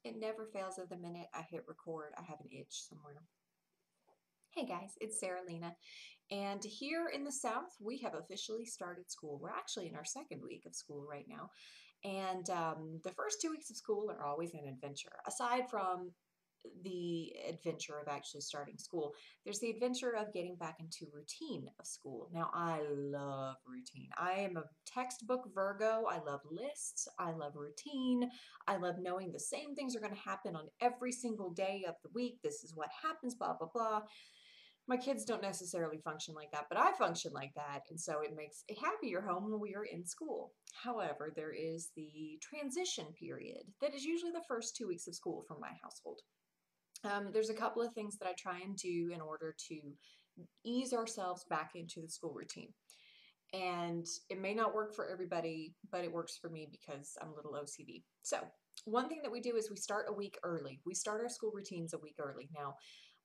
It never fails at the minute I hit record. I have an itch somewhere. Hey guys, it's Sarah Lena, and here in the South, we have officially started school. We're actually in our second week of school right now, and the first 2 weeks of school are always an adventure. Aside from the adventure of actually starting school, there's the adventure of getting back into routine of school. Now, I love routine. I am a textbook Virgo. I love lists. I love routine. I love knowing the same things are going to happen on every single day of the week. This is what happens, blah, blah, blah. My kids don't necessarily function like that, but I function like that, and so it makes a happier home when we are in school. However, there is the transition period that is usually the first 2 weeks of school for my household. There's a couple of things that I try and do in order to ease ourselves back into the school routine. And it may not work for everybody, but it works for me because I'm a little OCD. So, one thing that we do is we start a week early. We start our school routines a week early. Now,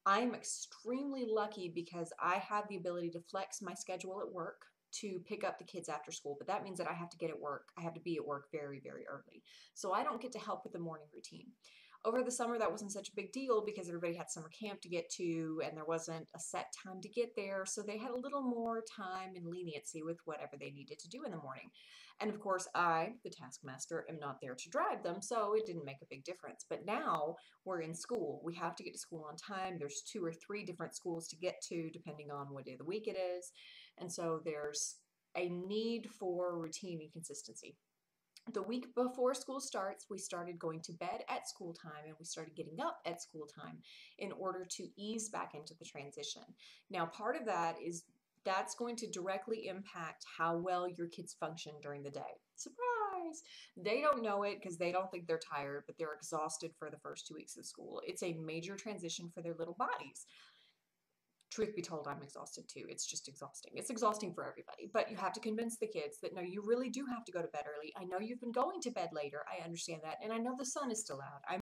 I'm extremely lucky because I have the ability to flex my schedule at work to pick up the kids after school, but that means that I have to get at work. I have to be at work very, very early. So I don't get to help with the morning routine. Over the summer, that wasn't such a big deal because everybody had summer camp to get to and there wasn't a set time to get there. So they had a little more time and leniency with whatever they needed to do in the morning. And of course, I, the taskmaster, am not there to drive them, so it didn't make a big difference. But now we're in school. We have to get to school on time. There's 2 or 3 different schools to get to, depending on what day of the week it is. And so there's a need for routine and consistency. The week before school starts, we started going to bed at school time and we started getting up at school time in order to ease back into the transition. Now, part of that is that's going to directly impact how well your kids function during the day. Surprise! They don't know it because they don't think they're tired, but they're exhausted for the first 2 weeks of school. It's a major transition for their little bodies. Truth be told, I'm exhausted too. It's just exhausting. It's exhausting for everybody. But you have to convince the kids that no, you really do have to go to bed early. I know you've been going to bed later. I understand that. And I know the sun is still out. I'm